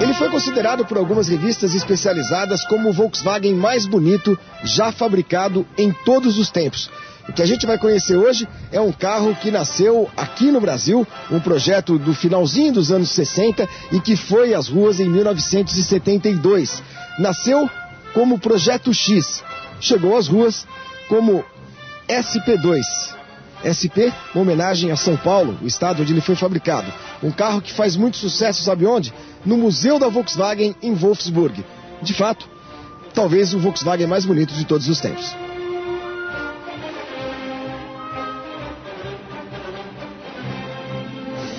Ele foi considerado por algumas revistas especializadas como o Volkswagen mais bonito já fabricado em todos os tempos. O que a gente vai conhecer hoje é um carro que nasceu aqui no Brasil, um projeto do finalzinho dos anos 60 e que foi às ruas em 1972. Nasceu como Projeto X, chegou às ruas como SP2. SP, uma homenagem a São Paulo, o estado onde ele foi fabricado. Um carro que faz muito sucesso, sabe onde? No Museu da Volkswagen em Wolfsburg. De fato, talvez o Volkswagen mais bonito de todos os tempos.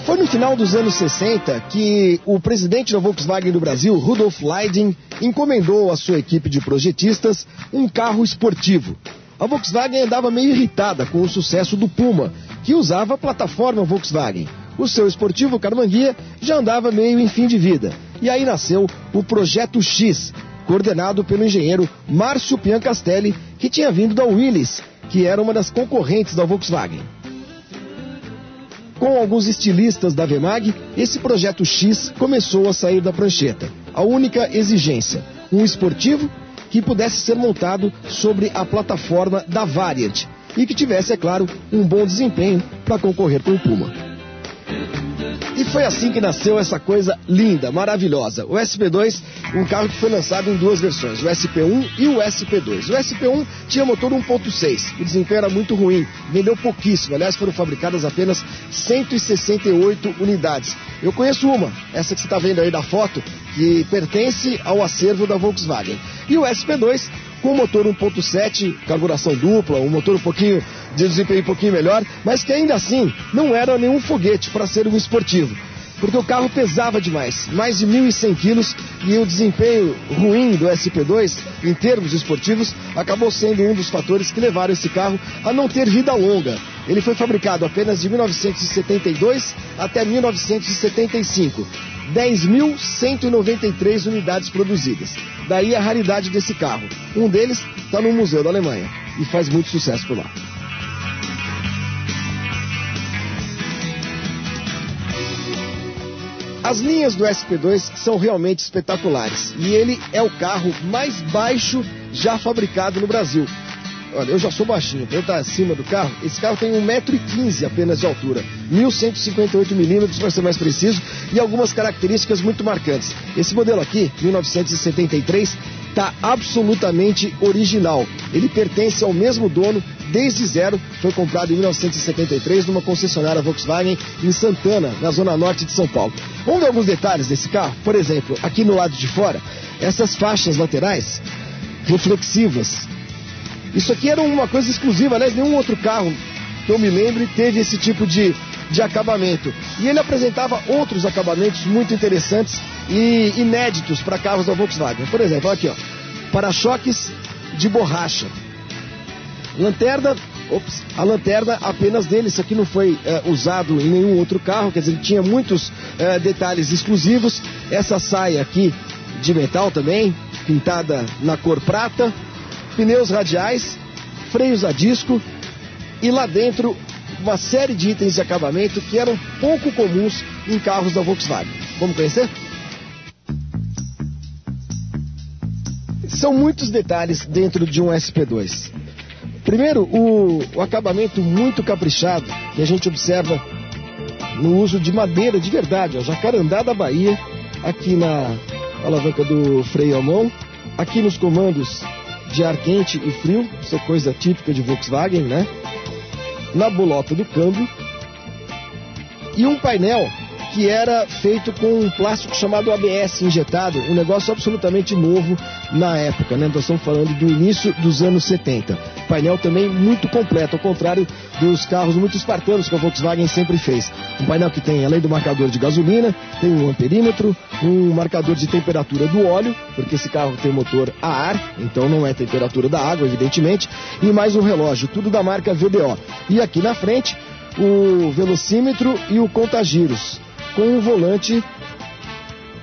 Foi no final dos anos 60 que o presidente da Volkswagen do Brasil, Rudolf Leiding, encomendou à sua equipe de projetistas um carro esportivo. A Volkswagen andava meio irritada com o sucesso do Puma, que usava a plataforma Volkswagen. O seu esportivo Carmanguia já andava meio em fim de vida. E aí nasceu o Projeto X, coordenado pelo engenheiro Márcio Piancastelli, que tinha vindo da Willys, que era uma das concorrentes da Volkswagen. Com alguns estilistas da Vemag, esse Projeto X começou a sair da prancheta. A única exigência, um esportivo que pudesse ser montado sobre a plataforma da Variant e que tivesse, é claro, um bom desempenho para concorrer com o Puma. E foi assim que nasceu essa coisa linda, maravilhosa. O SP2, um carro que foi lançado em duas versões, o SP1 e o SP2. O SP1 tinha motor 1.6, o desempenho era muito ruim, vendeu pouquíssimo. Aliás, foram fabricadas apenas 168 unidades. Eu conheço uma, essa que você está vendo aí da foto, que pertence ao acervo da Volkswagen. E o SP2, com motor 1.7, carburação dupla, um motor de desempenho um pouquinho melhor, mas que ainda assim não era nenhum foguete para ser um esportivo, porque o carro pesava demais, mais de 1.100 quilos, e o desempenho ruim do SP2, em termos esportivos, acabou sendo um dos fatores que levaram esse carro a não ter vida longa. Ele foi fabricado apenas de 1972 até 1975. 10.193 unidades produzidas. Daí a raridade desse carro. Um deles está no Museu da Alemanha e faz muito sucesso por lá. As linhas do SP2 são realmente espetaculares e ele é o carro mais baixo já fabricado no Brasil. Olha, eu já sou baixinho, para eu estar acima do carro, esse carro tem 1,15 m apenas de altura, 1.158 milímetros para ser mais preciso, e algumas características muito marcantes. Esse modelo aqui, 1973, está absolutamente original. Ele pertence ao mesmo dono desde zero, foi comprado em 1973 numa concessionária Volkswagen em Santana, na zona norte de São Paulo. Vamos ver alguns detalhes desse carro? Por exemplo, aqui no lado de fora, essas faixas laterais reflexivas. Isso aqui era uma coisa exclusiva, aliás, nenhum outro carro que eu me lembre teve esse tipo de acabamento. E ele apresentava outros acabamentos muito interessantes e inéditos para carros da Volkswagen. Por exemplo, olha aqui, ó, para-choques de borracha. A lanterna apenas dele, isso aqui não foi usado em nenhum outro carro, quer dizer, ele tinha muitos detalhes exclusivos. Essa saia aqui de metal também, pintada na cor prata. Pneus radiais, freios a disco e lá dentro uma série de itens de acabamento que eram pouco comuns em carros da Volkswagen. Vamos conhecer? São muitos detalhes dentro de um SP2. Primeiro, o acabamento muito caprichado que a gente observa no uso de madeira de verdade, ó, jacarandá da Bahia, aqui na alavanca do freio à mão, aqui nos comandos de ar quente e frio, isso é coisa típica de Volkswagen, né? Na bolota do câmbio. E um painel que era feito com um plástico chamado ABS injetado, um negócio absolutamente novo na época, né? Nós estamos falando do início dos anos 70. Painel também muito completo, ao contrário dos carros muito espartanos que a Volkswagen sempre fez. Um painel que tem, além do marcador de gasolina, tem um amperímetro, um marcador de temperatura do óleo, porque esse carro tem motor a ar, então não é temperatura da água, evidentemente, e mais um relógio, tudo da marca VBO. E aqui na frente, o velocímetro e o contagiros, com um volante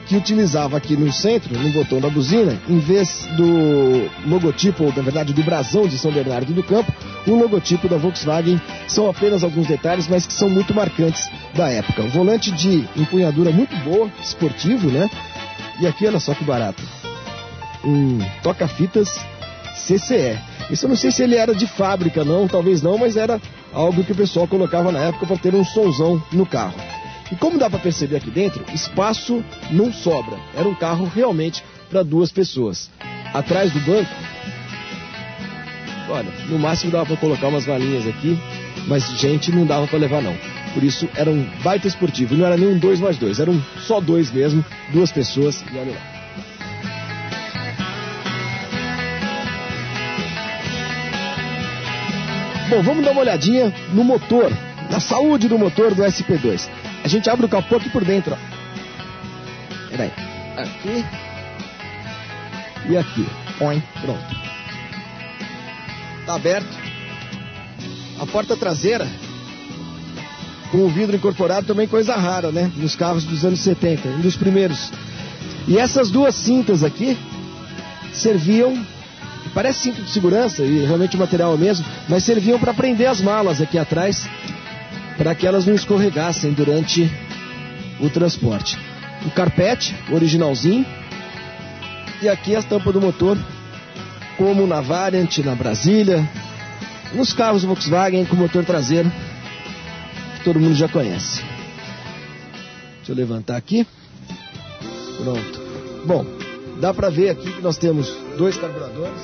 que utilizava aqui no centro, no botão da buzina, em vez do logotipo, ou na verdade do brasão de São Bernardo do Campo, o logotipo da Volkswagen. São apenas alguns detalhes, mas que são muito marcantes da época. Um volante de empunhadura muito boa, esportivo, né? E aqui, olha só que barato. Um toca-fitas CCE. Isso eu não sei se ele era de fábrica, não, talvez não, mas era algo que o pessoal colocava na época para ter um sonzão no carro. E como dá para perceber aqui dentro, espaço não sobra. Era um carro realmente para 2 pessoas. Atrás do banco, olha, no máximo dava para colocar umas valinhas aqui, mas gente não dava para levar não. Por isso era um baita esportivo. Não era nem um 2+2, era um só 2 mesmo, 2 pessoas e olha lá. Bom, vamos dar uma olhadinha no motor, na saúde do motor do SP2. A gente abre o capô aqui por dentro, ó. Peraí. Aqui. E aqui. Põe. Pronto. Tá aberto. A porta traseira, com o vidro incorporado, também coisa rara, né? Nos carros dos anos 70, um dos primeiros. E essas 2 cintas aqui serviam, parece cinto de segurança, e realmente o material é o mesmo, mas serviam para prender as malas aqui atrás, para que elas não escorregassem durante o transporte. O carpete, originalzinho, e aqui a tampa do motor, como na Variant, na Brasília, nos carros Volkswagen com motor traseiro, que todo mundo já conhece. Deixa eu levantar aqui. Pronto. Bom, dá para ver aqui que nós temos 2 carburadores,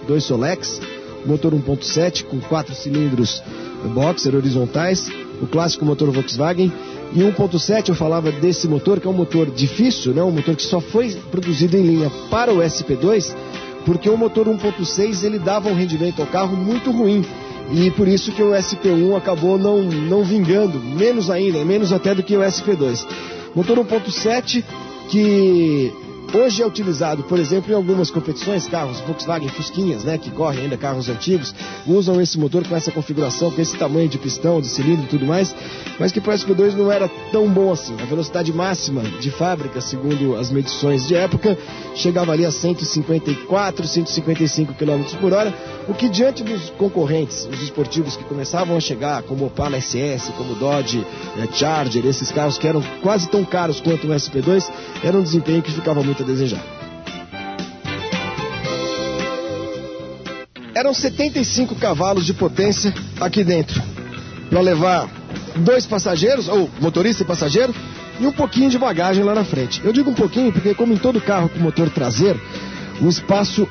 2 Solex, motor 1.7 com 4 cilindros boxer horizontais, o clássico motor Volkswagen, e 1.7 eu falava desse motor, que é um motor difícil, né? Um motor que só foi produzido em linha para o SP2, porque o motor 1.6 ele dava um rendimento ao carro muito ruim, e por isso que o SP1 acabou não vingando, menos ainda, menos até do que o SP2. Motor 1.7 que hoje é utilizado, por exemplo, em algumas competições, carros Volkswagen Fusquinhas, né, que correm ainda, carros antigos, usam esse motor com essa configuração, com esse tamanho de pistão, de cilindro e tudo mais, mas que para o SP2 não era tão bom assim. A velocidade máxima de fábrica, segundo as medições de época, chegava ali a 154, 155 km por hora, o que diante dos concorrentes, os esportivos que começavam a chegar, como o Opala SS, como o Dodge Charger, esses carros que eram quase tão caros quanto o SP2, era um desempenho que ficava muito a desejar. Eram 75 cavalos de potência aqui dentro, para levar 2 passageiros, ou motorista e passageiro, e um pouquinho de bagagem lá na frente. Eu digo um pouquinho porque, como em todo carro com motor traseiro, o espaço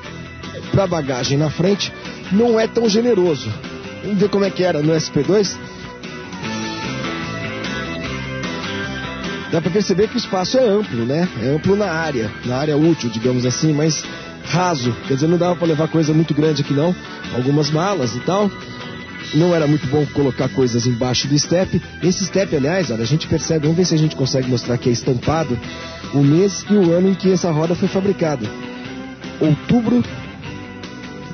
para bagagem na frente não é tão generoso. Vamos ver como é que era no SP2. Dá para perceber que o espaço é amplo, né? É amplo na área útil, digamos assim, mas raso. Quer dizer, não dava para levar coisa muito grande aqui não. Algumas malas e tal. Não era muito bom colocar coisas embaixo do step. Esse step, aliás, olha, a gente percebe, vamos ver se a gente consegue mostrar que é estampado o mês e o ano em que essa roda foi fabricada. Outubro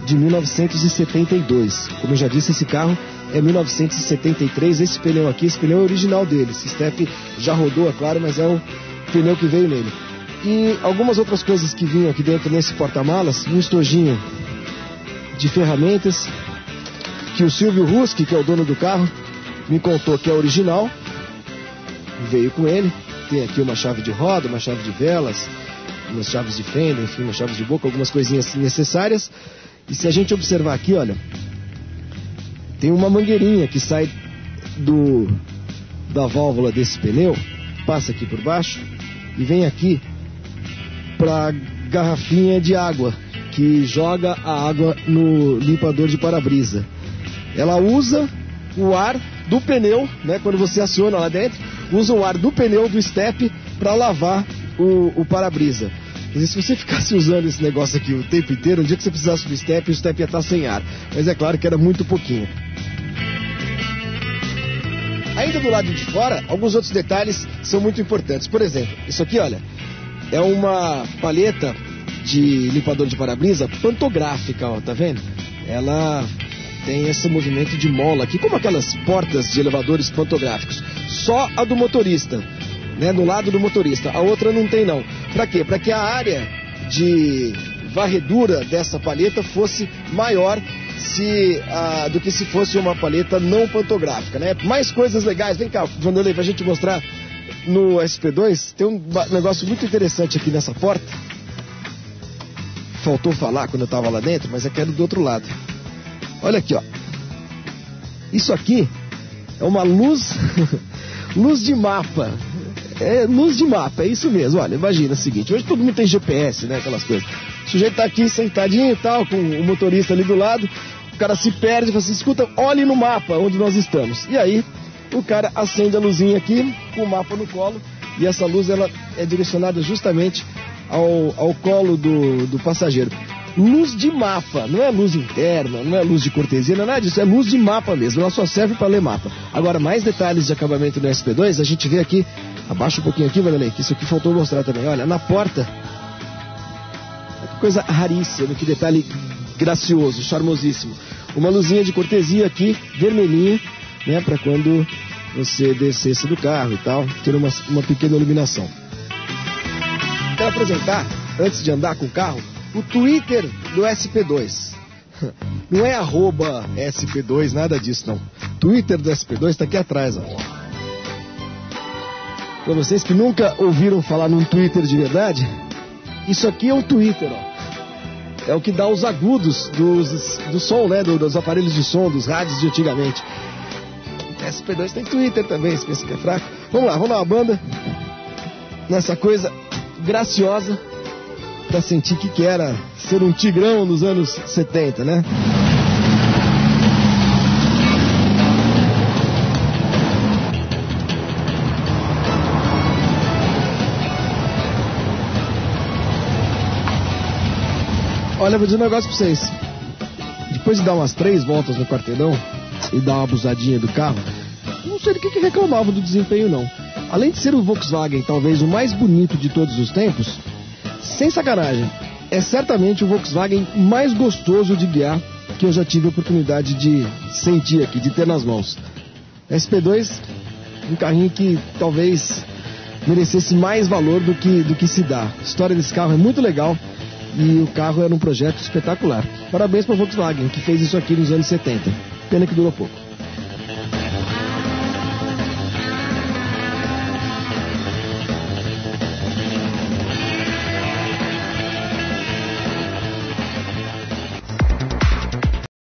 de 1972. Como eu já disse, esse carro é 1973, esse pneu aqui, esse pneu é original dele. Esse step já rodou, é claro, mas é o pneu que veio nele. E algumas outras coisas que vinham aqui dentro nesse porta-malas, um estojinho de ferramentas, que o Silvio Ruski, que é o dono do carro, me contou que é original, veio com ele. Tem aqui uma chave de roda, uma chave de velas, umas chaves de fenda, enfim, umas chaves de boca, algumas coisinhas necessárias. E se a gente observar aqui, olha, tem uma mangueirinha que sai da válvula desse pneu, passa aqui por baixo e vem aqui para garrafinha de água, que joga a água no limpador de para-brisa. Ela usa o ar do pneu, né, quando você aciona lá dentro, usa o ar do pneu do step para lavar o para-brisa. Quer dizer, se você ficasse usando esse negócio aqui o tempo inteiro, um dia que você precisasse do step, o step ia estar sem ar. Mas é claro que era muito pouquinho. Ainda do lado de fora, alguns outros detalhes são muito importantes. Por exemplo, isso aqui, olha, é uma palheta de limpador de para-brisa pantográfica, ó, tá vendo? Ela tem esse movimento de mola aqui, como aquelas portas de elevadores pantográficos. Só a do motorista, né, do lado do motorista. A outra não tem não. Para quê? Para que a área de varredura dessa palheta fosse maior do que se fosse uma palheta não pantográfica, né? Mais coisas legais. Vem cá, Vanderlei, pra gente mostrar no SP2 tem um negócio muito interessante aqui nessa porta. Faltou falar quando eu estava lá dentro, mas eu quero do outro lado. Olha aqui, ó. Isso aqui é uma luz, luz de mapa. É luz de mapa, é isso mesmo. Olha, imagina o seguinte, hoje todo mundo tem GPS, né, aquelas coisas. O sujeito tá aqui sentadinho e tal, com o motorista ali do lado, o cara se perde e fala assim, escuta, olhe no mapa onde nós estamos. E aí, o cara acende a luzinha aqui, com o mapa no colo, e essa luz, ela é direcionada justamente ao colo do passageiro. Luz de mapa, não é luz interna, não é luz de cortesia, não é nada disso, é luz de mapa mesmo, ela só serve para ler mapa. Agora, mais detalhes de acabamento no SP2, a gente vê aqui, abaixa um pouquinho aqui, Vanderlei, que isso aqui faltou mostrar também, olha, na porta, que coisa raríssima, que detalhe gracioso, charmosíssimo. Uma luzinha de cortesia aqui, vermelhinha, né, para quando você descesse do carro e tal, ter uma pequena iluminação. Quero apresentar, antes de andar com o carro, o Twitter do SP2. Não é @SP2, nada disso não. Twitter do SP2 está aqui atrás, ó. Para vocês que nunca ouviram falar num Twitter de isso aqui é um Twitter, ó. É o que dá os agudos do som, né? Dos aparelhos de som, dos rádios de antigamente. O SP2 tem Twitter também, se pensa que é fraco. Vamos lá, vamos dar uma banda nessa coisa graciosa pra sentir o que era ser um tigrão nos anos 70, né? Olha, vou dizer um negócio pra vocês. Depois de dar umas 3 voltas no quarteirão e dar uma abusadinha do carro, não sei do que reclamava do desempenho, não. Além de ser o Volkswagen talvez o mais bonito de todos os tempos, sem sacanagem, é certamente o Volkswagen mais gostoso de guiar que eu já tive a oportunidade de sentir aqui, de ter nas mãos. SP2, um carrinho que talvez merecesse mais valor do que se dá. A história desse carro é muito legal. E o carro era um projeto espetacular. Parabéns para a Volkswagen, que fez isso aqui nos anos 70. Pena que durou pouco.